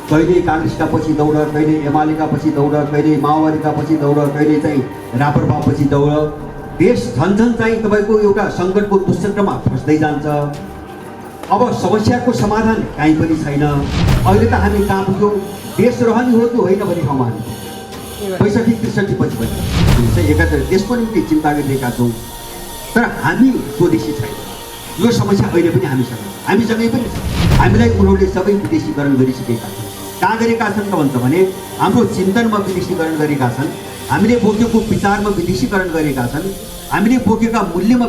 कहिले काङ्ग्रेसका पछि दौड, कहिले एमालेका पछि दौड, कहिले माओवादीका पछि दौड, कहिले चाहिँ राप्रपा पछि दौड। देश झन्झन चाहिँ तपाईँको एउटा सङ्कटको दुश्चक्रमा फस्दै जान्छ। अब समस्याको समाधान कहीँ पनि छैन। अहिले त हामी कहाँ पुग्यौँ? देश रहने हो कि होइन भन्ने ठाउँमा हामी 65-63 पछि पनि चाहिँ एकातिर देशको निम्ति चिन्ता गरिरहेका छौँ। तर हामी स्वदेशी छैन। यो समस्या अहिले पनि हामीसँगै पनि छ। हामीलाई उनीहरूले सबै विदेशीकरण गरिसकेका छन्। कहाँ गरेका छन् त भन्छ भने हाम्रो चिन्तनमा विदेशीकरण गरेका छन्, हामीले बोकेको विचारमा विदेशीकरण गरेका छन्, हामीले बोकेका मूल्यमा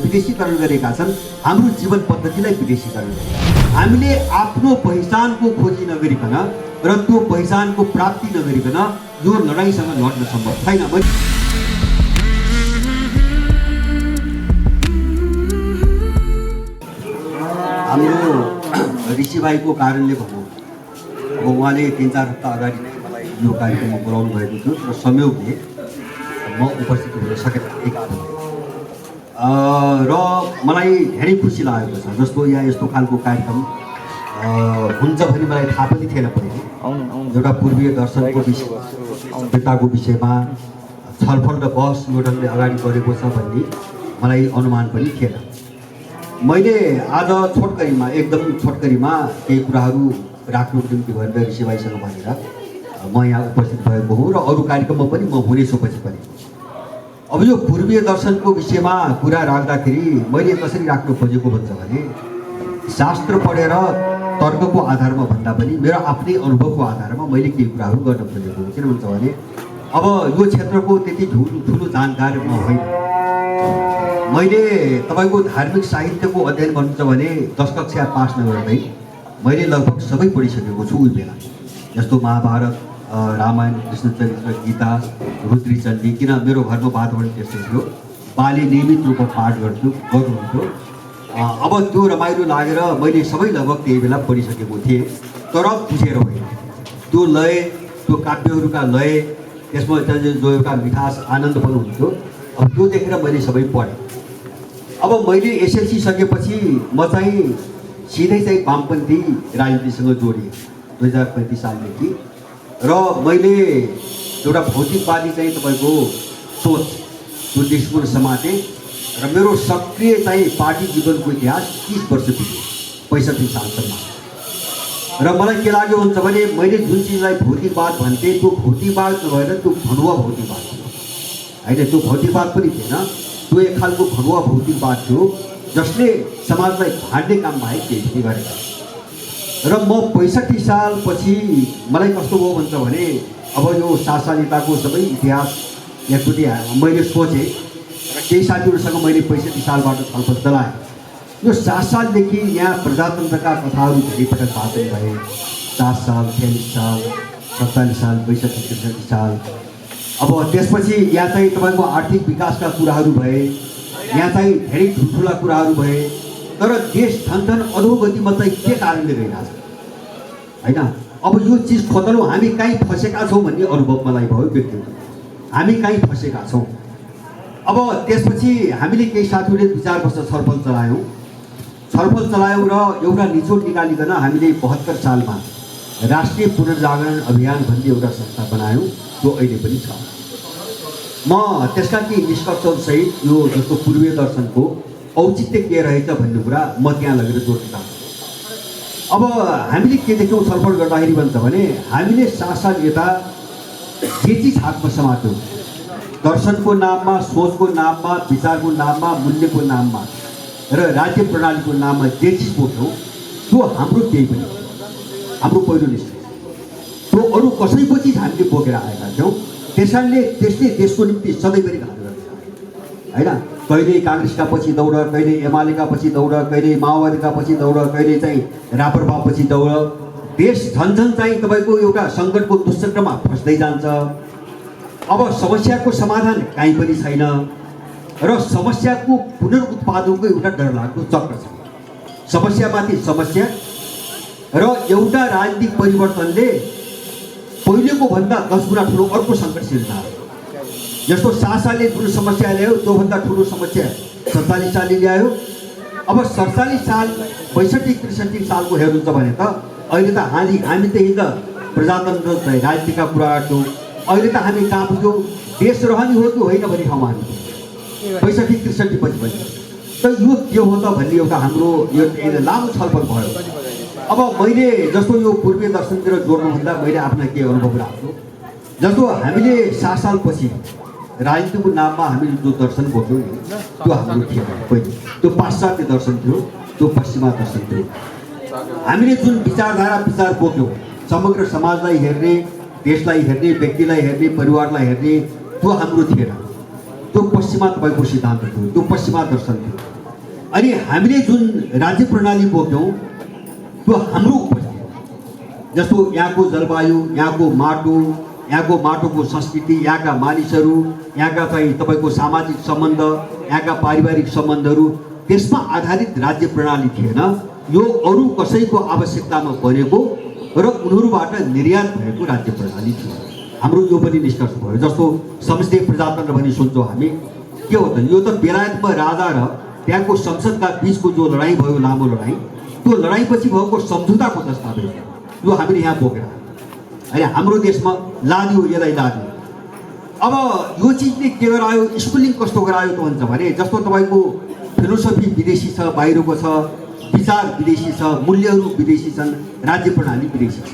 विदेशीकरण गरेका छन्, हाम्रो जीवन पद्धतिलाई विदेशीकरण गरेका छन्। हामीले आफ्नो पहिचानको खोजी नगरिकन र त्यो पहिचानको प्राप्ति नगरिकन यो लडाइँसँग लड्न सम्भव छैन। हाम्रो ऋषिभाइको कारणले भनौँ, अब उहाँले 3-4 हप्ता अगाडि नै मलाई यो कार्यक्रममा बोलाउनु भएको थियो र संयोगले म उपस्थित हुन सकेन एक कारण र मलाई धेरै खुसी लागेको छ। जस्तो यहाँ यस्तो खालको कार्यक्रम हुन्छ भन्ने मलाई थाहा पनि थिएन पहिले। एउटा पूर्वीय दर्शनको विषयको विषयमा छलफल र बहस यो ढङ्गले अगाडि बढेको छ भन्ने मलाई अनुमान पनि थिएन। मैले आज छोटकरीमा एकदम छोटकरीमा केही कुराहरू राख्नुको निम्ति भनेर ऋषिभाइसँग भनेर म यहाँ उपस्थित भएको हुँ र अरू कार्यक्रममा पनि म हुनेछु पछि पनि। अब यो पूर्वीय दर्शनको विषयमा कुरा राख्दाखेरि मैले कसरी राख्नु खोजेको भन्छ भने शास्त्र पढेर तर्कको आधारमा भन्दा पनि मेरो आफ्नै अनुभवको आधारमा मैले केही कुराहरू गर्न खोजेको हो। किन भन्छ भने अब यो क्षेत्रको त्यति ठुलो जानकार म होइन। मैले तपाईँको धार्मिक साहित्यको अध्ययन गर्नुहुन्छ भने 10 कक्षा पास नगर्दै मैले लगभग सबै पढिसकेको छु। उही बेला जस्तो महाभारत, रामायण, कृष्णचरित्र, गीता, रुद्रीचण्डी। किन मेरो घरमा वातावरण त्यस्तै थियो। बाले नियमित रूपमा पाठ गर्नुहुन्थ्यो। अब त्यो रमाइलो लागेर मैले सबै लगभग त्यही बेला पढिसकेको थिएँ। तर बुझेर होइन। त्यो लय, त्यो काव्यहरूका लय, त्यसमा जो एउटा मिठास आनन्द पनि हुन्थ्यो। अब त्यो देखेर मैले सबै पढेँ। अब मैले एसएलसी सकेपछि म चाहिँ सिधै चाहिँ वामपन्थी राजनीतिसँग जोडिएँ 2035 सालदेखि र मैले एउटा भौतिकवादी चाहिँ तपाईँको सोच त्यो दृष्टिकोण समातेँ र मेरो सक्रिय चाहिँ पार्टी जीवनको इतिहास 30 वर्ष बित्यो 65 सालसम्म। र मलाई के लाग्यो हुन्छ भने मैले जुन चिजलाई भौतिकवाद भन्थेँ त्यो भौतिकवाद नभएर त्यो भनुवा भौतिकवाद थियो होइन। त्यो भौतिकवाद पनि थिएन, त्यो एक खालको भनुवा भौतिकवाद थियो जसले समाजलाई भाँड्ने काम बाहेक केही पनि गरेका। र म 65 सालपछि मलाई कस्तो भयो भन्छ भने अब यो शासनिताको सबै इतिहास एकचोटि मैले सोचेँ र केही साथीहरूसँग मैले 65 सालबाट छलफल चलाएँ। यो 7 सालदेखि यहाँ प्रजातन्त्रका कथाहरू धेरै पटक वाचन भए। 4 साल, 43 साल, 47 साल, 62-63 साल। अब त्यसपछि यहाँ चाहिँ तपाईँको आर्थिक विकासका कुराहरू भए, यहाँ चाहिँ धेरै ठुल्ठुला कुराहरू भए। तर देश झन्झन अधोगतिमा चाहिँ के कारणले गइरहेछ होइन। अब यो चिज खोतल्नु हामी कहीँ फसेका छौँ भन्ने अनुभव मलाई भयो व्यक्तिगत। हामी कहीँ फसेका छौँ। अब त्यसपछि हामीले केही साथीहरूले 2-4 वर्ष छलफल चलायौँ र एउटा निचोड निकालिकन हामीले 72 सालमा राष्ट्रिय पुनर्जागरण अभियान भन्ने एउटा संस्था बनायौँ। त्यो अहिले पनि छ। म त्यसका केही निष्कर्षहरूसहित यो जस्तो पूर्वीय दर्शनको औचित्य के रहेछ भन्ने कुरा म त्यहाँ लगेर जोड्न चाहन्छु। अब हामीले के देख्यौँ छलफल गर्दाखेरि भन्छ भने हामीले 7 साल यता जे चिज हातमा समात्यौँ, दर्शनको नाममा, सोचको नाममा, विचारको नाममा, मूल्यको नाममा र राज्य प्रणालीको नाममा जे चिज बोक्यौँ त्यो हाम्रो केही पनि हाम्रो पहिलो निश्चय। त्यो अरू कसैको चिज हामीले बोकेर आएका थियौँ। त्यसले देशको निम्ति सधैँभरि घात गर्छ होइन। कहिले काङ्ग्रेसका पछि दौड, कहिले एमालेका पछि दौड, कहिले माओवादीका पछि दौड, कहिले चाहिँ राप्रपा पछि दौड। देश झन्झन चाहिँ तपाईँको एउटा सङ्कटको दुश्चक्रमा फस्दै जान्छ। अब समस्याको समाधान कहीँ पनि छैन र समस्याको पुनरुत्पादनको एउटा डरलाग्दो चक्र छ। समस्यामाथि समस्या र एउटा राजनीतिक परिवर्तनले पहिलेको भन्दा 10 गुणा ठुलो अर्को सङ्कट सिर्जना हो। जस्तो 7 सालले ठुलो समस्या ल्यायो, त्योभन्दा ठुलो समस्या 47 सालले ल्यायो। अब 47 साल 62-63 सालको हेर्नुहुन्छ भने त अहिले त हामी त हिजो प्रजातन्त्र राजनीतिका कुरा गर्थ्यौँ, अहिले त हामी कहाँ पुग्यौँ? देश रहने हो कि होइन भन्ने ठाउँमा हामी 65-63 पछि भयो। त यो के हो त भन्ने एउटा हाम्रो यो लामो छलफल भयो। अब मैले जस्तो यो पूर्वीय दर्शनतिर जोड्नुभन्दा मैले आफ्ना के अनुभव राख्छु, जस्तो हामीले 7 सालपछि राजनीतिको नाममा हामीले जो दर्शन बोक्यौँ नि त्यो हाम्रो थिएन। पहिले त्यो पाश्चात्य दर्शन थियो, त्यो पश्चिमा दर्शन थियो। हामीले जुन विचार बोक्यौँ, समग्र समाजलाई हेर्ने, देशलाई हेर्ने, व्यक्तिलाई हेर्ने, परिवारलाई हेर्ने, त्यो हाम्रो थिएन। त्यो पश्चिमा तपाईँको सिद्धान्त थियो, त्यो पश्चिमा दर्शन थियो। अनि हामीले जुन राज्य प्रणाली बोक्यौँ त्यो हाम्रो उपज थियो। जस्तो यहाँको जलवायु, यहाँको माटोको संस्कृति, यहाँका मानिसहरू, यहाँका चाहिँ तपाईँको सामाजिक सम्बन्ध, यहाँका पारिवारिक सम्बन्धहरू, त्यसमा आधारित राज्य प्रणाली थिएन। यो अरू कसैको आवश्यकतामा बनेको र उनीहरूबाट निर्यात भएको राज्य प्रणाली थियो। हाम्रो यो पनि निष्कर्ष भयो। जस्तो संसदीय प्रजातन्त्र भनी सोच्छौँ हामी, के हो त? यो त बेलायतमा राजा र त्यहाँको संसदका बिचको जो लडाइँ भयो, लामो लडाइँ, त्यो लडाइँपछि भएको सम्झौताको दस्तावेज यो हामीले यहाँ बोकेर अहिले हाम्रो देशमा लादियो, यसलाई लादियो। अब यो चिजले के गरायो, स्कुलिङ कस्तो गरायो त भन्छ भने, जस्तो तपाईँको फिलोसफी विदेशी छ, बाहिरको छ, विचार विदेशी छ, मूल्यहरू विदेशी छन्, राज्य प्रणाली विदेशी छ।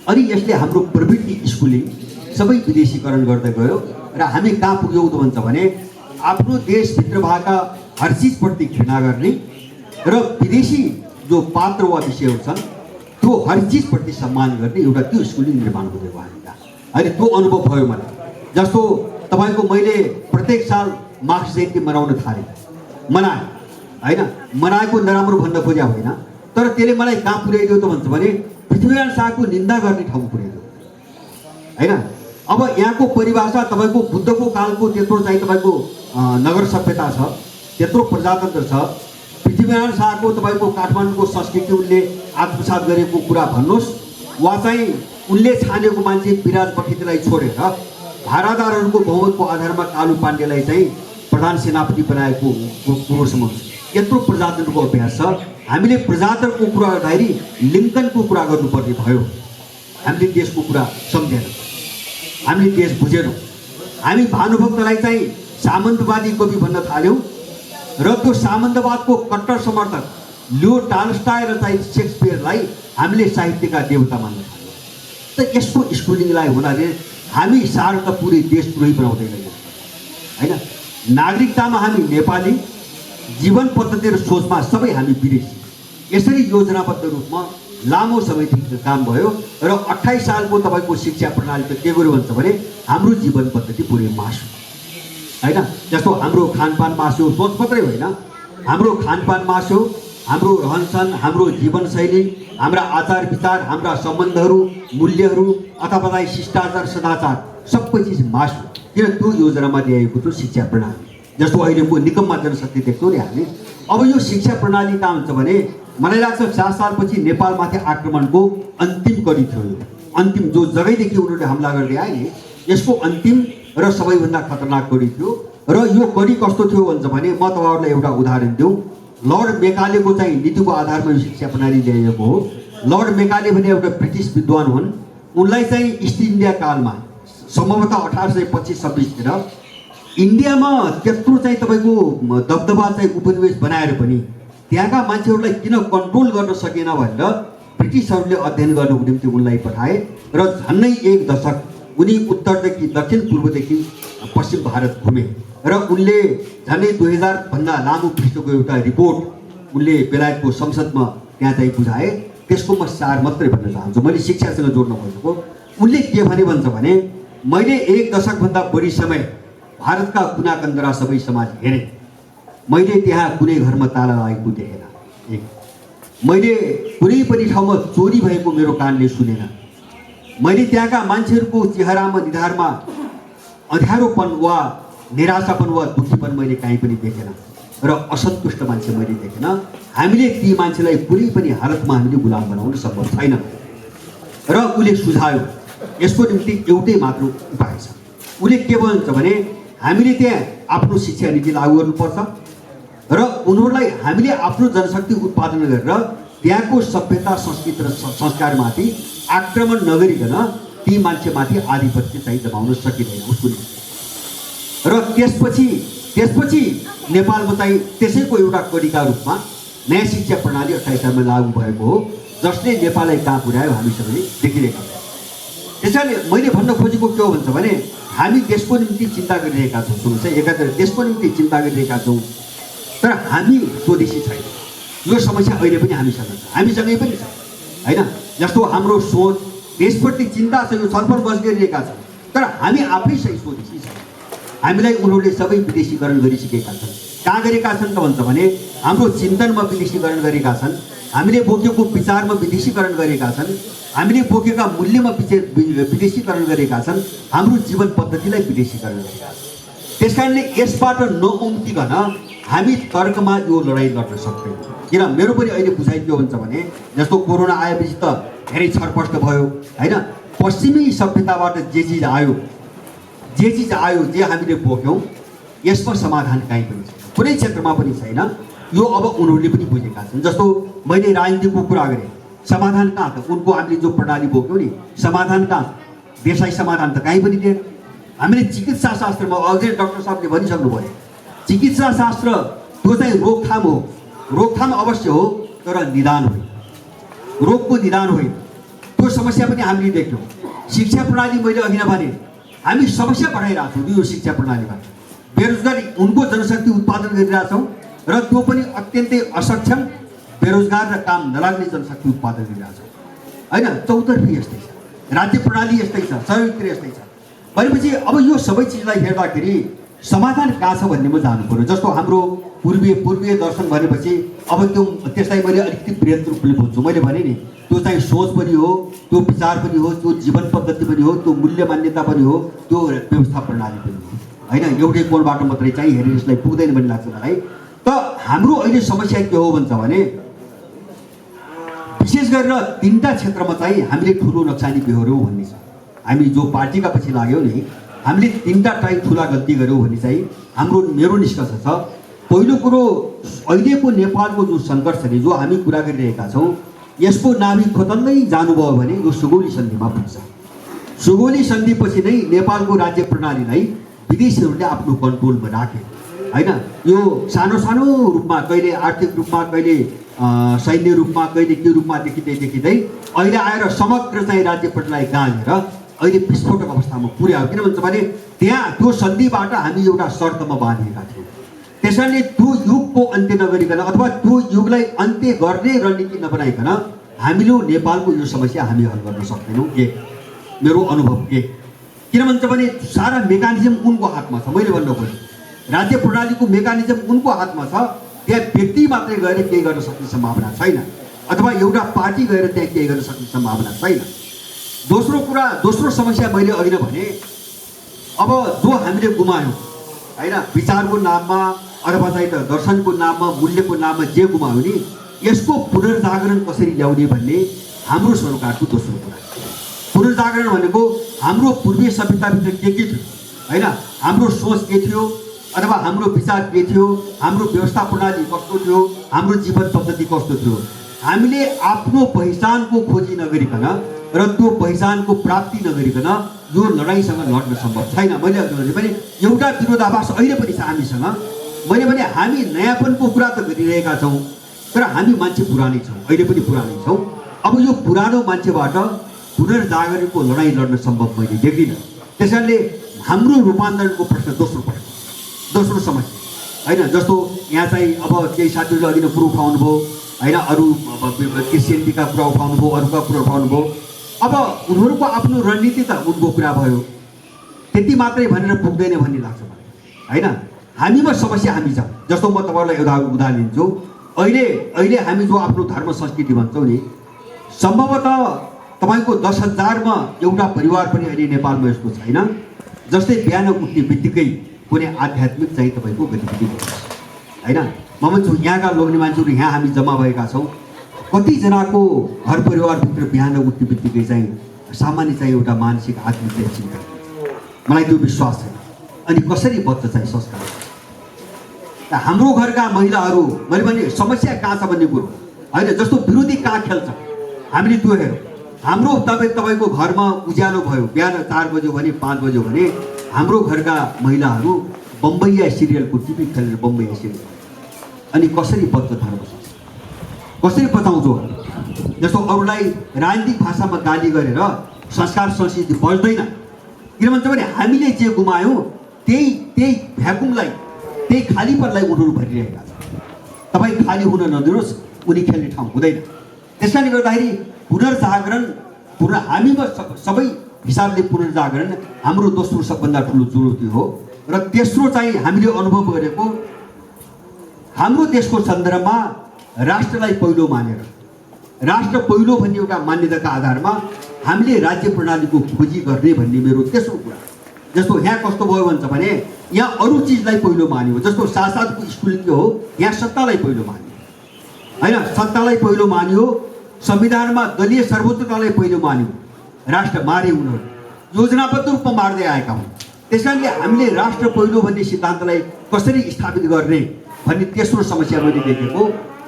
अनि यसले हाम्रो प्रवृत्ति स्कुलिङ सबै विदेशीकरण गर्दै गयो र हामी कहाँ पुग्यौँ त भन्छ भने, आफ्नो देशभित्र भएका हर चिजप्रति घृणा गर्ने र विदेशी जो पात्र वा विषयहरू छन् त्यो हर चिजप्रति सम्मान गर्ने एउटा त्यो स्कुलिङ निर्माण हुँदै गयो हामीका। अहिले त्यो अनुभव भयो मलाई। जस्तो तपाईँको मैले प्रत्येक साल मार्क्स जयन्ती मनाउन थालेँ, मनाएँ होइन, मनाएको नराम्रो भन्न खोज्या होइन, तर त्यसले मलाई कहाँ पुर्याइदियो त भन्छ भने पृथ्वीनारायण शाहको निन्दा गर्ने ठाउँ पुर्याइदियो होइन। अब यहाँको परिभाषा तपाईँको बुद्धको कालको त्यत्रो चाहिँ तपाईँको नगर सभ्यता छ, त्यत्रो प्रजातन्त्र छ। पृथ्वीनारायण शाहको तपाईँको काठमाडौँको संस्कृति उनले आत्मसात गरेको कुरा भन्नुहोस्, वा चाहिँ उनले छानेको मान्छे विराज बखितलाई छोडेर भारादारहरूको बहुमतको आधारमा कालु पाण्डेलाई चाहिँ प्रधान सेनापति बनाएको कुरोसम्म यत्रो प्रजातन्त्रको अभ्यास छ। हामीले प्रजातन्त्रको कुरा गर्दाखेरि लिङ्कनको कुरा गर्नुपर्ने भयो। हामीले देशको कुरा सम्झेनौँ, हामीले देश बुझेनौँ। हामी भानुभक्तलाई चाहिँ सामन्तवादी कवि भन्न थाल्यौँ र त्यो सामन्तवादको कट्टर समर्थक लियो टाल्स्टाय र चाहिँ सेक्सपियरलाई हामीले साहित्यका देवता मान्न थाल्यौँ। त यसको स्कुलिङलाई हुनाले हामी सार त पुरै देशद्रोही बनाउँदैन होइन। नागरिकतामा हामी नेपाली, जीवन पद्धति र सोचमा सबै हामी विदेशी। यसरी योजनाबद्ध रूपमा लामो समयदेखि काम भयो र 28 सालको तपाईँको शिक्षा प्रणाली त के गर्यो भन्छ भने हाम्रो जीवन पद्धति पुरै मास्यो होइन। जस्तो हाम्रो खानपान मास्यो, सोच मात्रै होइन, हाम्रो खानपान मास्यो, हाम्रो रहनसहन, हाम्रो जीवनशैली, हाम्रा आचार विचार, हाम्रा सम्बन्धहरू, मूल्यहरू अथवा चाहिँ शिष्टाचार सदाचार सबै चिज मास्यो। किन? त्यो योजनामा ल्याएको थियो शिक्षा प्रणाली। जस्तो अहिलेको निकममा जनशक्ति देख्छौँ नि हामी। अब यो शिक्षा प्रणाली कहाँ हुन्छ भने, मलाई लाग्छ 4 सालपछि नेपालमाथि आक्रमणको अन्तिम कडी थियो यो। अन्तिम जो जगैदेखि उनीहरूले हमला गर्दै आए नि, यसको अन्तिम र सबैभन्दा खतरनाक कडी थियो। र यो कडी कस्तो थियो भन्छ भने, म तपाईँहरूलाई एउटा उदाहरण दिउँ। लर्ड मेकालेको चाहिँ नीतिको आधारमा यो शिक्षा प्रणाली ल्याइएको हो। लर्ड मेकाले भने एउटा ब्रिटिस विद्वान हुन्। उनलाई चाहिँ इस्ट इन्डिया कालमा सम्भवतः 1825-26तिर इन्डियामा त्यत्रो चाहिँ तपाईँको दबदबा चाहिँ उपनिवेश बनाएर पनि त्यहाँका मान्छेहरूलाई किन कन्ट्रोल गर्न सकेन भनेर ब्रिटिसहरूले अध्ययन गर्नको निम्ति उनलाई पठाए र झन्नै 1 दशक उनी उत्तरदेखि दक्षिण पूर्वदेखि पश्चिम भारत घुमे र उनले झन्डै 2000 भन्दा लामो पृष्ठको एउटा रिपोर्ट उनले बेलायतको संसदमा त्यहाँ चाहिँ बुझाए। त्यसको म सार मात्रै भन्न चाहन्छु, मैले शिक्षासँग जोड्न खोजेको। उनले के भने भन्छ भने, मैले 1 दशकभन्दा बढी समय भारतका कुना कन्दरा सबै समाज हेरेँ, मैले त्यहाँ कुनै घरमा ताला लागेको देखेन। मैले कुनै पनि ठाउँमा चोरी भएको मेरो कानले सुनेन। मैले त्यहाँका मान्छेहरूको चेहरामा निधारमा अँध्यारोपन वा निराशापन वा दुःखीपन मैले कहीँ पनि देखेन र असन्तुष्ट मान्छे मैले देखेन। हामीले ती मान्छेलाई कुनै पनि हालतमा हामीले गुलाम बनाउन सम्भव छैन र उसले सुझायो यसको निम्ति एउटै मात्र उपाय छ। उसले के भन्छ भने, हामीले त्यहाँ आफ्नो शिक्षा नीति लागू गर्नुपर्छ र उनीहरूलाई हामीले आफ्नो जनशक्ति उत्पादन गरेर त्यहाँको सभ्यता संस्कृति र संस्कारमाथि आक्रमण नगरिकन ती मान्छेमाथि आधिपत्य चाहिँ जमाउन सकिँदैन उसको निम्ति। र त्यसपछि नेपालमा चाहिँ त्यसैको एउटा कડીका रूपमा नयाँ शिक्षा प्रणाली 28 सालमा लागू भएको हो, जसले नेपाललाई कहाँ पुर्यायो हामी सबैले देखिरहेका छौँ। त्यसैले मैले भन्न खोजेको के हो भन्छ भने हामी देशको निम्ति चिन्ता गरिरहेका छौँ। सुन्नुहोस् है, एकातिर देशको निम्ति चिन्ता गरिरहेका छौँ, तर हामी स्वदेशी छैन। यो समस्या अहिले पनि हामीसँग छ, हामीसँगै पनि छ होइन। जस्तो हाम्रो सोच देशप्रति चिन्ता छ, यो छलफल बस गरिरहेका छौँ, तर हामी आफै सही स्वदेशी छौँ। हामीलाई उनीहरूले सबै विदेशीकरण गरिसकेका छन्। कहाँ गरेका छन् त भन्छ भने हाम्रो चिन्तनमा विदेशीकरण गरेका छन्, हामीले बोकेको विचारमा विदेशीकरण गरेका छन्, हामीले बोकेका मूल्यमा विदेशीकरण गरेका छन्, हाम्रो जीवन पद्धतिलाई विदेशीकरण गरेका छन्। त्यसकारणले यसबाट नउम्तिकन हामी तर्कमा यो लडाइँ लड्न सक्दैनौँ। किन मेरो पनि अहिले बुझाइ के भन्छ भने जस्तो कोरोना आएपछि त धेरै छरपष्ट भयो होइन। पश्चिमी सभ्यताबाट जे चिज आयो जे हामीले बोक्यौँ यसमा समाधान कहीँ पनि छैन, कुनै क्षेत्रमा पनि छैन। यो अब उनीहरूले पनि बुझेका छन्। जस्तो मैले राजनीतिको कुरा गरेँ, समाधान कहाँ त उनको हामीले जो प्रणाली बोक्यौँ नि, समाधान कहाँ? देशलाई समाधान त कहीँ पनि दिएन। हामीले चिकित्सा शास्त्रमा अझै डाक्टर साहबले भनिसक्नु भयो, चिकित्सा शास्त्र त्यो चाहिँ रोकथाम हो, रोकथाम अवश्य हो तर निदान होइन, रोगको निदान होइन। त्यो समस्या पनि हामीले देख्यौँ। शिक्षा प्रणाली मैले अघि नै भने हामी समस्या बढाइरहेको छौँ यो शिक्षा प्रणालीबाट। बेरोजगारी उनको जनशक्ति उत्पादन गरिरहेछौँ र त्यो पनि अत्यन्तै असक्षम बेरोजगार र काम नलाग्ने जनशक्ति उत्पादन गरिरहेछौँ होइन। चौतर्फी यस्तै छ, राज्य प्रणाली यस्तै छ, सबैतिर यस्तै छ भनेपछि अब यो सबै चिजलाई हेर्दाखेरि समाधान कहाँ छ भन्नेमा जानु पर्यो। जस्तो हाम्रो पूर्वीय दर्शन भनेपछि अब त्यसलाई मैले अलिकति बृहत रूपले बुझ्छु। मैले भने नि त्यो चाहिँ सोच पनि हो, त्यो विचार पनि हो, त्यो जीवन पद्धति पनि हो, त्यो मूल्य मान्यता पनि हो, त्यो व्यवस्था प्रणाली पनि हो होइन। एउटै कोणबाट मात्रै चाहिँ हेरेर यसलाई पुग्दैन भन्ने लाग्छ मलाई। त हाम्रो अहिले समस्या के हो भन्छ भने विशेष गरेर 3टा क्षेत्रमा चाहिँ हामीले ठुलो नक्सानी बेहोऱ्यौँ भन्ने छ। हामी जो पार्टीका पछि लाग्यौँ नि, हामीले 3टा चाहिँ ठुला गल्ती गऱ्यौँ भन्ने चाहिँ मेरो निष्कर्ष छ। पहिलो कुरो, अहिलेको नेपालको जो सङ्घर्ष नि जो हामी कुरा गरिरहेका छौँ यसको नाभिक खोतल्दै जानुभयो भने यो सुगौली सन्धिमा पुग्छ। सुगौली सन्धिपछि नै नेपालको राज्य प्रणालीलाई विदेशीहरूले आफ्नो कन्ट्रोलमा राखे होइन। यो सानो सानो रूपमा, कहिले आर्थिक रूपमा, कहिले सैन्य रूपमा, कहिले के रूपमा देखिँदै अहिले आएर समग्र चाहिँ राज्य प्रणाली गाँजेर अहिले विस्फोटक अवस्थामा पुर्यायो। किन भन्छ भने त्यहाँ त्यो सन्धिबाट हामी एउटा शर्तमा बाँधिएका थियौँ। त्यसैले त्यो युगको अन्त्य नगरिकन अथवा त्यो युगलाई अन्त्य गर्ने रणनीति नबनाइकन हामीले नेपालको यो समस्या हामी हल गर्न सक्दैनौँ। मेरो अनुभव किन भन्छ भने सारा मेकानिजम उनको हातमा छ। मैले भन्न खोजेँ राज्य प्रणालीको मेकानिजम उनको हातमा छ। त्यहाँ व्यक्ति मात्रै गएर केही गर्न सक्ने सम्भावना छैन, अथवा एउटा पार्टी गएर त्यहाँ केही गर्न सक्ने सम्भावना छैन। दोस्रो समस्या मैले अघि नै भने, अब जो हामीले गुमायौँ होइन, विचारको नाममा अथवा चाहिँ त दर्शनको नाममा, मूल्यको नाममा जे गुमायौँ नि, यसको पुनर्जागरण कसरी ल्याउने भन्ने हाम्रो सरकारको दोस्रो कुरा। पुनर्जागरण भनेको हाम्रो पूर्वीय सभ्यताभित्र के थियो होइन, हाम्रो सोच के थियो अथवा हाम्रो विचार के थियो, हाम्रो व्यवस्था प्रणाली कस्तो थियो, हाम्रो जीवन पद्धति कस्तो थियो। हामीले आफ्नो पहिचानको खोजी नगरिकन र त्यो पहिचानको प्राप्ति नगरिकन यो लडाइँसँग लड्न सम्भव छैन। मैले अघि भने पनि एउटा विरोधाभास अहिले पनि छ हामीसँग। मैले भने हामी नयाँपनको कुरा त गरिरहेका छौँ तर हामी मान्छे पुरानै छौँ, अहिले पनि पुरानै छौँ। अब यो पुरानो मान्छेबाट पुनर्जागरणको लडाइँ लड्न सम्भव मैले देख्दिनँ। त्यसैले हाम्रो रूपान्तरणको प्रश्न दोस्रो समस्या होइन। जस्तो यहाँ चाहिँ अब केही साथीहरूले अघि नै कुरो उठाउनुभयो होइन, अरू क्रिस्चियनिटीका कुरा उठाउनुभयो, अरूका कुरा उठाउनुभयो। अब उनीहरूको आफ्नो रणनीति त उनको कुरा भयो, त्यति मात्रै भनेर पुग्दैन भन्ने लाग्छ मलाई होइन। हामीमा समस्या हामी छ। जस्तो म तपाईँलाई एउटा उदाहरण दिन्छु। अहिले हामी जो आफ्नो धर्म संस्कृति भन्छौँ नि, सम्भवतः तपाईँको 10,000मा एउटा परिवार पनि अहिले नेपालमा यस्तो छैन जस्तै बिहान उठ्ने बित्तिकै कुनै आध्यात्मिक चाहिँ तपाईँको गतिविधि गर्छ होइन। म भन्छु यहाँका लोग्ने मान्छेहरू यहाँ हामी जम्मा भएका छौँ, कतिजनाको घर परिवारभित्र बिहान उठ्ने बित्तिकै चाहिँ सामान्य चाहिँ एउटा मानसिक आत्मिक चिन्ता, मलाई त्यो विश्वास छैन। अनि कसरी बच्च चाहिँ संस्कार हाम्रो घरका महिलाहरू, मैले भने समस्या कहाँ छ भन्ने कुरो होइन, जस्तो विरोधी कहाँ खेल्छ हामीले त्यो हेरौँ। हाम्रो तपाईँको घरमा उज्यालो भयो बिहान 4 बज्यो भने 5 बज्यो भने हाम्रो घरका महिलाहरू बम्बईया सिरियलको टिभी खेलेर बम्बईया सिरियल अनि कसरी बच्चा धर्म सक्छ, कसरी बचाउँछौ? जस्तो अरूलाई राजनीतिक भाषामा गाली गरेर संस्कार संस्कृति बढ्दैन। किन भन्छ भने हामीले जे गुमायौँ त्यही भ्याकुमलाई, त्यही खालीपनलाई उनीहरू भरिरहेका छन्। तपाईँ खाली हुन नदिनुहोस्, उनी खेल्ने ठाउँ हुँदैन। त्यस कारणले गर्दाखेरि पुनर्जागरण हामीमा सबै हिसाबले पुनर्जागरण हाम्रो दोस्रो सबभन्दा ठुलो चुनौती हो। र तेस्रो चाहिँ हामीले अनुभव गरेको हाम्रो देशको सन्दर्भमा राष्ट्रलाई पहिलो मानेर, राष्ट्र पहिलो भन्ने एउटा मान्यताका आधारमा हामीले राज्य प्रणालीको खोजी गर्ने भन्ने मेरो तेस्रो कुरा। जस्तो यहाँ कस्तो भयो भन्छ भने यहाँ अरू चिजलाई पहिलो मान्यो, जस्तो साथसाथको स्कुल के हो, यहाँ सत्तालाई पहिलो मान्यो, होइन, सत्तालाई पहिलो मान्यो, संविधानमा दलीय सर्वोच्चतालाई पहिलो मान्यो, राष्ट्र मारे उनीहरू योजनाबद्ध रूपमा मार्दै आएका हुन्। त्यस कारणले हामीले राष्ट्र पहिलो भन्ने सिद्धान्तलाई कसरी स्थापित गर्ने भन्ने तेस्रो समस्या मैले देखेको।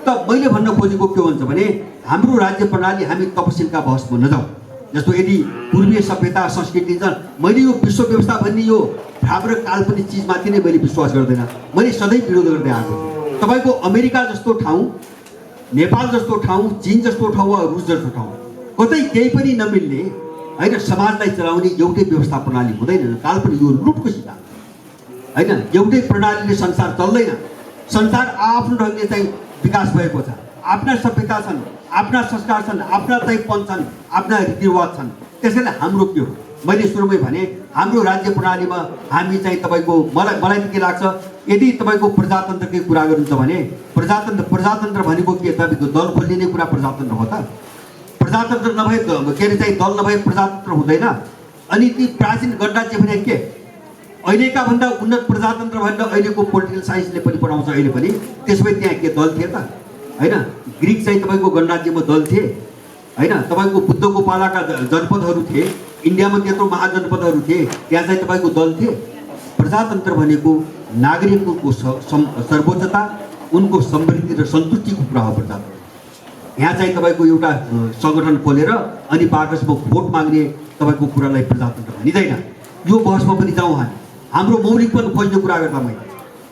त मैले भन्न खोजेको के भन्छ भने हाम्रो राज्य प्रणाली हामी तपसिलका बहसमा नजाउँ। जस्तो यदि पूर्वीय सभ्यता संस्कृति छ, मैले यो विश्व व्यवस्था भन्ने यो भ्राम र काल्पनिक चिजमाथि नै मैले विश्वास गर्दैन, मैले सधैँ विरोध गर्दै आएको। तपाईँको अमेरिका जस्तो ठाउँ, नेपाल जस्तो ठाउँ, चीन जस्तो ठाउँ वा रुस जस्तो ठाउँ कतै केही पनि नमिल्ने, होइन, समाजलाई चलाउने एउटै व्यवस्था प्रणाली हुँदैन। काल्पनिक यो लुटको सिद्धान्त, होइन, एउटै प्रणालीले संसार चल्दैन। संसार आफ्नो ढङ्गले चाहिँ विकास भएको छ, आफ्ना सभ्यता छन्, आफ्ना संस्कार छन्, आफ्ना तैपन छन्, आफ्ना रीतिरिवाज छन्। त्यसैले हाम्रो के हो, मैले सुरुमै भने हाम्रो राज्य प्रणालीमा हामी चाहिँ तपाईँको मलाई के लाग्छ, यदि तपाईँको प्रजातन्त्रकै कुरा गर्नुहुन्छ भने प्रजातन्त्र भनेको के, तपाईँको दल खोलिने कुरा प्रजातन्त्र हो त? प्रजातन्त्र नभए के अरे चाहिँ दल नभए प्रजातन्त्र हुँदैन। अनि ती प्राचीन गणराज्य भने के, अहिलेका भन्दा उन्नत प्रजातन्त्र भन्दा अहिलेको पोलिटिकल साइन्सले पनि पढाउँछ अहिले पनि। त्यसो भए त्यहाँ के दल थिए त? होइन, ग्रिक चाहिँ तपाईँको गणराज्यमा दल थिए, होइन, तपाईँको बुद्धको पालाका जनपदहरू थिए, इन्डियामा त्यत्रो महाजनपदहरू थिए, त्यहाँ चाहिँ तपाईँको दल थिए। प्रजातन्त्र भनेको नागरिकको सर्वोच्चता, उनको समृद्धि र सन्तुष्टिको कुरा हो प्रजातन्त्र। यहाँ चाहिँ तपाईँको एउटा सङ्गठन खोलेर अनि बाकसमा भोट माग्ने तपाईँको कुरालाई प्रजातन्त्र भनिँदैन। यो बहसमा पनि जाउँ हामी, हाम्रो मौलिकपन खोज्ने कुरा गर्दा मैले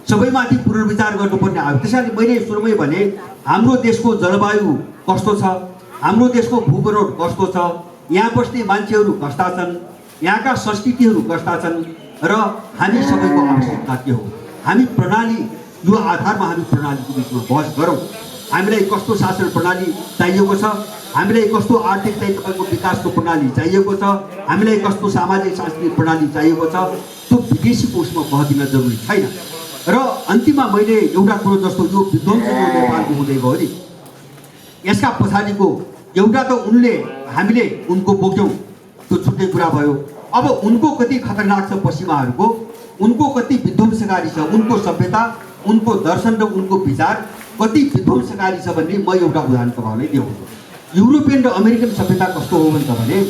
सबैमाथि पुनर्विचार गर्नुपर्ने आयो। त्यसैले मैले सुरुमै भने हाम्रो देशको जलवायु कस्तो छ, हाम्रो देशको भूगोल कस्तो छ, यहाँ बस्ने मान्छेहरू कस्ता छन्, यहाँका संस्कृतिहरू कस्ता छन् र हामी सबैको आवश्यकता के हो। हामी प्रणाली, यो आधारमा हामी प्रणालीको बिचमा बहस गरौँ। हामीलाई कस्तो शासन प्रणाली चाहिएको छ, हामीलाई कस्तो आर्थिक चाहिँ तपाईँको विकासको प्रणाली चाहिएको छ, हामीलाई कस्तो सामाजिक सांस्कृतिक प्रणाली चाहिएको छ, त्यो विदेशी कोषमा बहदिन जरुरी छैन। र अन्तिममा मैले एउटा कुरो, जस्तो यो विध्वंस जो नेपालको हुँदै गयो नि, यसका पछाडिको एउटा त हामीले उनको बोक्यौँ, त्यो छुट्टै कुरा भयो। अब उनको कति खतरनाक छ पश्चिमाहरूको, उनको कति विध्वंसकारी छ, उनको सभ्यता, उनको दर्शन र उनको विचार कति विध्वंसकारी छ भन्ने म एउटा उदाहरण तपाईँलाई देखाउँछु। युरोपियन र अमेरिकन सभ्यता कस्तो हो भन्छ भने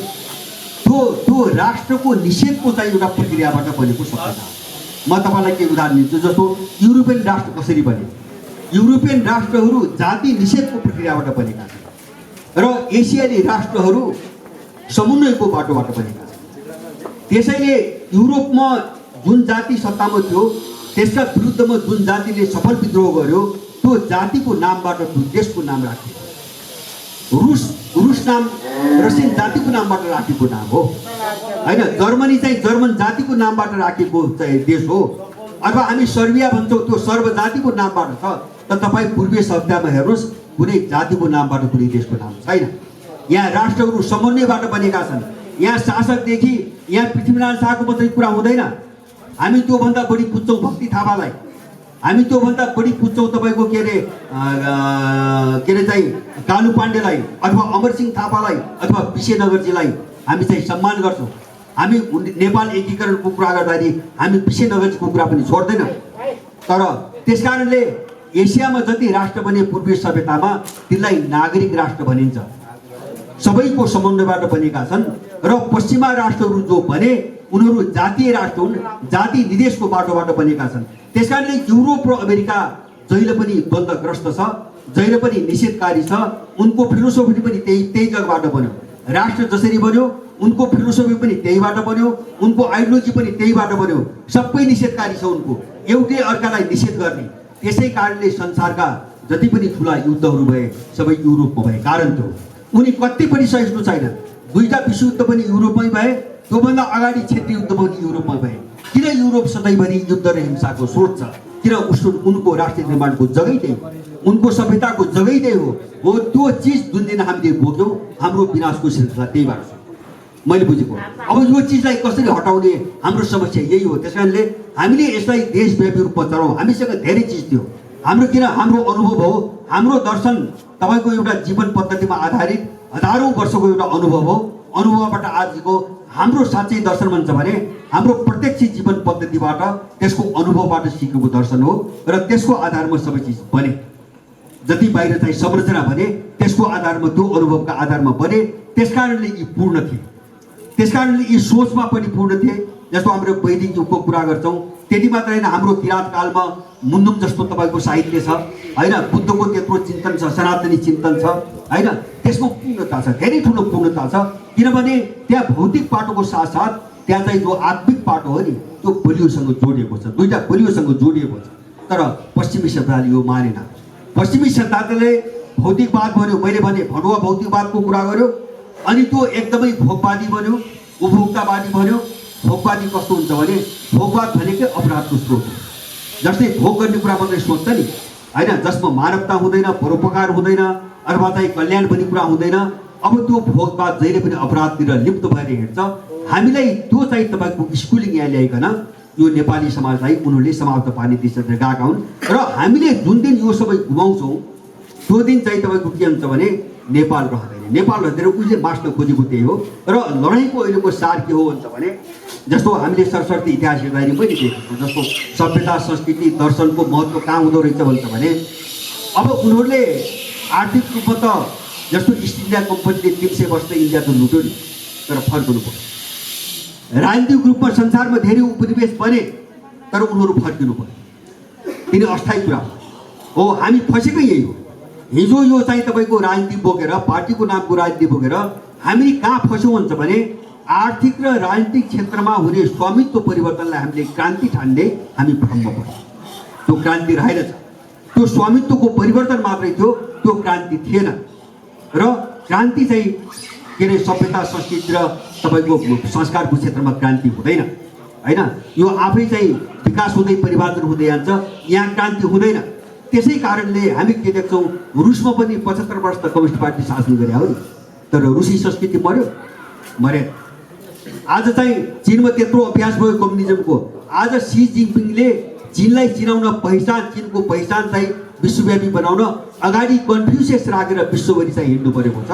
त्यो राष्ट्रको निषेधको चाहिँ एउटा प्रक्रियाबाट बनेको सभ्यता। म तपाईँलाई के उदाहरण दिन्छु, जस्तो युरोपियन राष्ट्र कसरी बने। युरोपियन राष्ट्रहरू जाति निषेधको प्रक्रियाबाट बनेका छन् र एसियाली राष्ट्रहरू समुन्नयको बाटोबाट बनेका छन्। त्यसैले युरोपमा जुन जाति सत्तामा थियो त्यसका विरुद्धमा जुन जातिले सफल विद्रोह गर्यो, त्यो जातिको नामबाट त्यो देशको नाम राखियो। रुस नाम रसियन जातिको नामबाट राखेको नाम हो, होइन। जर्मनी चाहिँ जर्मन जातिको नामबाट राखेको चाहिँ देश हो। अथवा हामी सर्बिया भन्छौँ, त्यो सर्ब जातिको नामबाट छ। त तपाईँ पूर्वीय सभ्यतामा हेर्नुहोस्, कुनै जातिको नामबाट कुनै देशको नाम छैन। यहाँ राष्ट्रहरू समन्वयबाट बनेका छन्। यहाँ शासकदेखि यहाँ पृथ्वीनारायण शाहको मात्रै कुरा हुँदैन, हामी त्योभन्दा बढी पुज्छौँ भक्ति थापालाई, हामी त्योभन्दा बढी पुज्छौँ तपाईँको के अरे चाहिँ कालु पाण्डेलाई अथवा अमरसिंह थापालाई अथवा विशेनगरजीलाई हामी चाहिँ सम्मान गर्छौँ। हामी नेपाल एकीकरणको कुरा गर्दाखेरि हामी विशेनगरजीको कुरा पनि छोड्दैनौँ। तर त्यस कारणले एसियामा जति राष्ट्र बने पूर्वीय सभ्यतामा तिनलाई नागरिक राष्ट्र भनिन्छ, सबैको समन्वयबाट बनेका छन्। र पश्चिमा राष्ट्रहरू जो बने उनीहरू जातीय राष्ट्र हुन्, जाति निदेशको बाटोबाट बनेका छन्। त्यसकारणले युरोप र अमेरिका जहिले पनि द्वन्द्वग्रस्त छ। जहिले पनि निषेधकारी छ। उनको फिलोसोफी पनि त्यही जगबाट बन्यो। राष्ट्र जसरी बन्यो उनको फिलोसोफी पनि त्यहीबाट बन्यो, उनको आइडियोलोजी पनि त्यहीबाट बन्यो। सबै निषेधकारी छ उनको, एउटै अर्कालाई निषेध गर्ने। त्यसै कारणले संसारका जति पनि ठुला युद्धहरू भए सबै युरोपमा भए। कारण त्यो उनी कति पनि सहिष्णु छैन। दुईटा विश्वयुद्ध पनि युरोपमै भए, त्योभन्दा अगाडि क्षेत्रीय युद्ध पनि युरोपमा भए। किन युरोप सधैँभरि युद्ध र हिंसाको स्रोत छ? किन उनको राष्ट्र निर्माणको जगै त्यही हो, उनको सभ्यताको जगै त्यही हो। त्यो चिज जुन दिन हामीले बोक्यौँ हाम्रो विनाशको श्रृङ्खला त्यहीबाट छ। मैले बुझेको अब यो चिजलाई कसरी हटाउने हाम्रो समस्या यही हो। त्यस कारणले हामीले यसलाई देशव्यापी रूपमा चलाउँ। हामीसँग धेरै चिज थियो हाम्रो, किन हाम्रो अनुभव हो, हाम्रो दर्शन तपाईँको एउटा जीवन पद्धतिमा आधारित हजारौँ वर्षको एउटा अनुभव हो। अनुभवबाट आजको हाम्रो साँच्चै दर्शन भन्छ भने हाम्रो प्रत्यक्ष जीवन पद्धतिबाट, त्यसको अनुभवबाट सिकेको दर्शन हो र त्यसको आधारमा सबै चिज बने। जति बाहिर चाहिँ संरचना बने त्यसको आधारमा, त्यो अनुभवका आधारमा बने। त्यसकारणले यी पूर्ण थिए, त्यसकारणले यी सोचमा पनि पूर्ण थिए। जस्तो हाम्रो वैदिक युगको कुरा गर्छौँ, त्यति मात्र होइन, हाम्रो किराँत कालमा मुन्डुम जस्तो तपाईँको साहित्य छ होइन, बुद्धको त्यत्रो चिन्तन छ, सनातनी चिन्तन छ होइन, त्यसमा पूर्णता छ, धेरै ठुलो पूर्णता छ। किनभने त्यहाँ भौतिक पाटोको साथसाथ त्यहाँ चाहिँ जो आत्मिक पाटो हो नि त्यो बलियोसँग जोडिएको छ, दुईटा बलियोसँग जोडिएको छ। तर पश्चिमी सभ्यताले यो मानेन। पश्चिमी सभ्यताले भौतिकवाद भन्यो, मैले भने भणुवा भौतिकवादको कुरा गर्यो, अनि त्यो एकदमै भोगवादी बन्यो, उपभोक्तावादी बन्यो। भोगवादी कस्तो हुन्छ भने भोगवाद भनेकै अपराधको स्रोत हो। जस्तै भोग गर्ने कुरा मात्रै सोच्छ नि होइन, जसमा मानवता हुँदैन, परोपकार हुँदैन, अथवा चाहिँ कल्याण भन्ने कुरा हुँदैन। अब त्यो भोगवाद जहिले पनि अपराधतिर लिप्त भएर हिँड्छ। हामीलाई त्यो चाहिँ तपाईँको स्कुलिङ यहाँ ल्याइकन यो नेपाली समाजलाई उनीहरूले समाप्त पार्ने दिशातिर गएका हुन्। र हामीले जुन दिन यो सबै गुमाउँछौँ त्यो दिन चाहिँ तपाईँको के हुन्छ भने नेपाल रहँदैन। नेपाल रहँदैन, उसले बाँच्न खोजेको त्यही हो। र लडाइँको अहिलेको सार के हो भन्छ भने जस्तो हामीले सरस्वती इतिहास हेर्दाखेरि पनि देखेको छौँ, जस्तो सभ्यता संस्कृति दर्शनको महत्त्व कहाँ हुँदो रहेछ भन्छ भने अब उनीहरूले आर्थिक रूपमा त जस्तो इस्ट इन्डिया कम्पनीले 300 वर्ष इन्डिया त लुट्यो नि, तर फर्कनु पर्यो। राजनीतिक रूपमा संसारमा धेरै उपनिवेश बने तर उनीहरू फर्किनु पर्यो। किन अस्थायी कुरा हो, हामी फसेकै यही हो। हिजो यो चाहिँ तपाईँको राजनीति बोकेर, पार्टीको नामको राजनीति बोकेर हामी कहाँ फस्यौँ भन्छ भने आर्थिक र राजनीतिक क्षेत्रमा हुने स्वामित्व परिवर्तनलाई हामीले क्रान्ति ठान्ने हामी भ्रममा पर्यौँ। त्यो क्रान्ति रहेनछ, त्यो स्वामित्वको परिवर्तन मात्रै थियो, त्यो क्रान्ति थिएन। र क्रान्ति चाहिँ के अरे सभ्यता संस्कृति र तपाईँको संस्कारको क्षेत्रमा क्रान्ति हुँदैन होइन। यो आफै चाहिँ विकास हुँदै परिवर्तन हुँदै जान्छ, यहाँ क्रान्ति हुँदैन। त्यसै कारणले हामी के देख्छौँ, रुसमा पनि 75 वर्ष त कम्युनिस्ट पार्टी शासन गरे हो नि, तर रुसी संस्कृति मर्यो। आज चाहिँ चीनमा त्यत्रो अभ्यास भयो कम्युनिजमको। आज सी जिनपिङले चीनलाई चिनाउन पहिचान, चीनको पहिचान चाहिँ विश्वव्यापी बनाउन अगाडि कन्फ्युसियस राखेर विश्वभरि चाहिँ हिँड्नु परेको छ।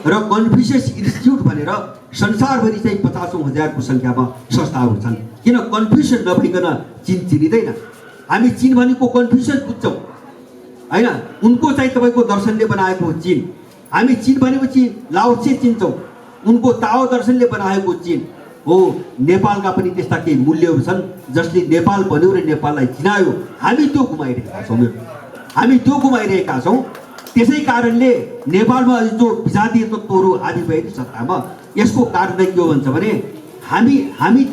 र कन्फ्युसियस इन्स्टिट्युट भनेर संसारभरि चाहिँ 50,000को सङ्ख्यामा संस्थाहरू छन्। किन कन्फ्युसियस नभइकन चीन चिनिँदैन? हामी चीन भनेको कन्फ्युसियस बुझ्छौँ होइन, उनको चाहिँ तपाईँको दर्शनले बनाएको चीन। हामी चीन भनेपछि लाओत्से चिन्छौँ, उनको ताओ दर्शनले बनाएको चीन हो। नेपालका पनि त्यस्ता केही मूल्यहरू छन् जसले नेपाल बन्यो र नेपाललाई चिनायो। हामी त्यो गुमाइरहेका छौँ, हामी त्यो गुमाइरहेका छौँ। त्यसै कारणले नेपालमा जो विजातीय तत्त्वहरू हाबी भए सत्तामा, यसको कारण चाहिँ के हो भन्छ भने हामी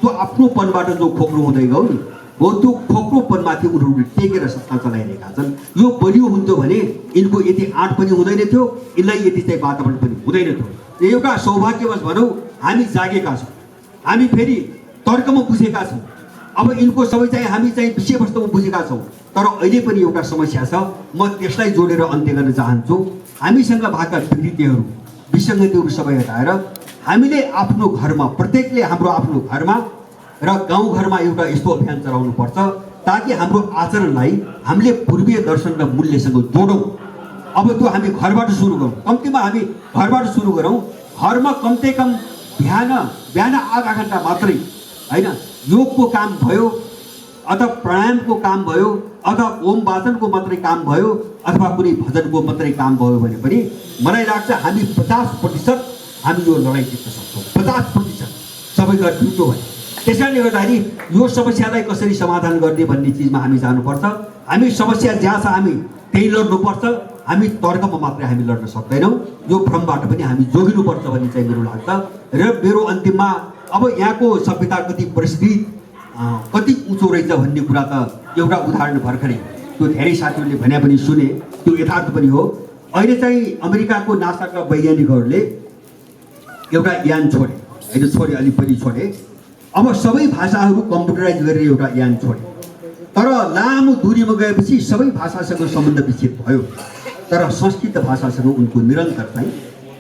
त्यो आफ्नोपनबाट जो खोक्रो हुँदै गयो नि हो, त्यो खोक्रोपनमाथि उनीहरूले टेकेर सत्ता चलाइरहेका छन्। यो बलियो हुन्थ्यो भने यिनको यति आँट पनि हुँदैन थियो, यिनलाई यति चाहिँ वातावरण पनि हुँदैन थियो। एउटा सौभाग्यवश भनौँ हामी जागेका छौँ, हामी फेरि तर्कमा बुझेका छौँ। अब यिनको सबै चाहिँ हामी चाहिँ विषयवस्तुमा बुझेका छौँ। तर अहिले पनि एउटा समस्या छ, म त्यसलाई जोडेर अन्त्य गर्न चाहन्छु। हामीसँग भएका विकृतिहरू, विसङ्गतिहरू सबै हटाएर हामीले आफ्नो घरमा, प्रत्येकले हाम्रो आफ्नो घरमा र गाउँघरमा एउटा यस्तो अभियान चलाउनुपर्छ ताकि हाम्रो आचरणलाई हामीले पूर्वीय दर्शन र मूल्यसँग जोडौँ। अब त्यो हामी घरबाट सुरु गरौँ, कम्तीमा हामी घरबाट सुरु गरौँ। घरमा कमसेकम बिहान आधा घन्टा मात्रै होइन योगको काम भयो, अथवा प्राणायामको काम भयो, अथवा ओम वाचनको मात्रै काम भयो, अथवा कुनै भजनको मात्रै काम भयो भने पनि मलाई लाग्छ हामी 50% हामी यो लडाइँ जित्न सक्छौँ। 50% सबैका ड्युटो भयो। त्यस कारणले गर्दाखेरि यो समस्यालाई कसरी समाधान गर्ने भन्ने चिजमा हामी जानुपर्छ। हामी समस्या जहाँ छ हामी त्यही लड्नुपर्छ। हामी तर्कमा मात्रै हामी लड्न सक्दैनौँ, यो भ्रमबाट पनि हामी जोगिनुपर्छ भन्ने चाहिँ मेरो लाग्छ। र मेरो अन्तिममा अब यहाँको सभ्यता कति परिष्कृत कति उँचो रहेछ भन्ने कुरा त एउटा उदाहरण भर्खरै त्यो धेरै साथीहरूले भने पनि सुने, त्यो यथार्थ पनि हो। अहिले चाहिँ अमेरिकाको नासाका वैज्ञानिकहरूले एउटा यान छोडे, अहिले छोडे, अलि पनि छोडे। अब सबै भाषाहरू कम्प्युटराइज गरेर एउटा यान छोडे, तर लामो दूरीमा गएपछि सबै भाषासँग सम्बन्ध विच्छेद भयो, तर संस्कृत भाषासँग उनको निरन्तर चाहिँ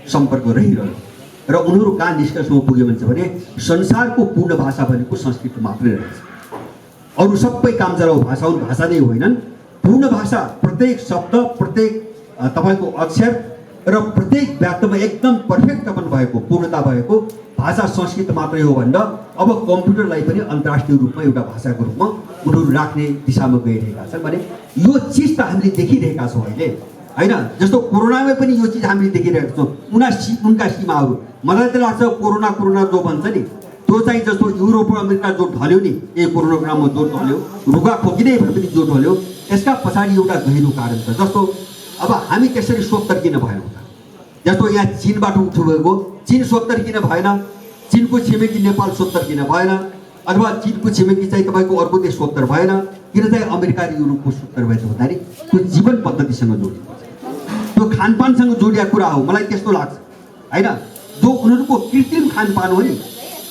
सम्पर्क रहिरह्यो। र उनीहरू कहाँ निष्कर्षमा पुग्यो भने संसारको पूर्ण भाषा भनेको संस्कृत मात्रै रहेछ, अरू सबै कामचलाउ भाषा हुन्, भाषा नै होइनन्। पूर्ण भाषा प्रत्येक शब्द, प्रत्येक तपाईँको अक्षर र प्रत्येक वाक्यमा एकदम पर्फेक्टपन भएको, पूर्णता भएको भाषा संस्कृत मात्रै हो भनेर अब कम्प्युटरलाई पनि अन्तर्राष्ट्रिय रूपमा एउटा भाषाको रूपमा उनीहरू राख्ने दिशामा गइरहेका छन्। भने यो चिज त हामीले देखिरहेका छौँ अहिले, होइन? जस्तो कोरोनामै पनि यो चिज हामीले देखिरहेका छौँ, उनका सीमाहरू। मलाई त लाग्छ कोरोना जो भन्छ नि, त्यो चाहिँ जस्तो युरोप र अमेरिका जो ढल्यो नि, कोरोनामा जो ढल्यो, रुगा खोकी नै भए पनि जो ढल्यो, यसका पछाडि एउटा गहिरो कारण छ। जस्तो अब हामी त्यसरी सोत्तर किन भएनौँ त? जस्तो यहाँ चिनबाट उठ्नु भएको, चिन सोत्तर किन भएन? चिनको छिमेकी नेपाल सोत्तर किन भएन? अथवा चिनको छिमेकी चाहिँ तपाईँको अर्को देश सोत्तर भएन? किन चाहिँ अमेरिका र युरोपको सोत्तर भएछ भन्दाखेरि त्यो जीवन पद्धतिसँग जोडिएको छ, त्यो खानपानसँग जोडिएको कुरा हो। मलाई त्यस्तो लाग्छ, होइन? जो उनीहरूको कृत्रिम खानपान हो नि,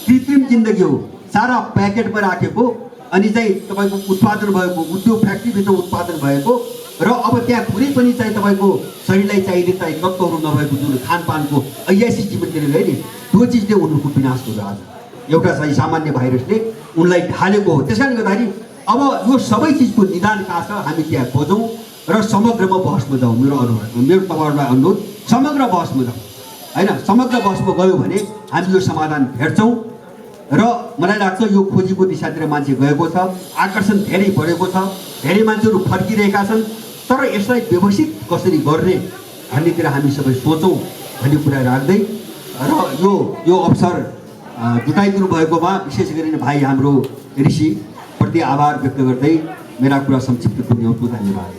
कृत्रिम जिन्दगी हो, सारा प्याकेटमा राखेको, अनि चाहिँ तपाईँको उत्पादन भएको, उद्योग फ्याक्ट्रीभित्र उत्पादन भएको, र अब त्यहाँ कुनै पनि चाहिँ तपाईँको शरीरलाई चाहिने चाहिँ तत्त्वहरू नभएको जुन खानपानको ऐयासी जीवनतिर गए नि, त्यो चिजले उनीहरूको विनाश गर्यो। आज एउटा चाहिँ सामान्य भाइरसले उनलाई ढालेको हो। त्यस कारणले गर्दाखेरि अब यो सबै चिजको निदान कहाँ छ, हामी त्यहाँ खोजौँ र समग्रमा बहसमा जाउँ। मेरो तपाईँहरूलाई अनुरोध, समग्र बहसमा जाउँ, होइन? समग्र बहसमा गयो भने हामी यो समाधान भेट्छौँ। र मलाई लाग्छ यो खोजीको दिशातिर मान्छे गएको छ, आकर्षण धेरै बढेको छ, धेरै मान्छेहरू फर्किरहेका छन्। तर यसलाई व्यवस्थित कसरी गर्ने भन्नेतिर हामी सबै सोचौँ भन्ने कुरा राख्दै, र यो अवसर जुटाइदिनु भएकोमा विशेष गरी भाइ हाम्रो ऋषिप्रति आभार व्यक्त गर्दै मेरा कुरा संक्षिप्त पुर्याउँछु। धन्यवाद।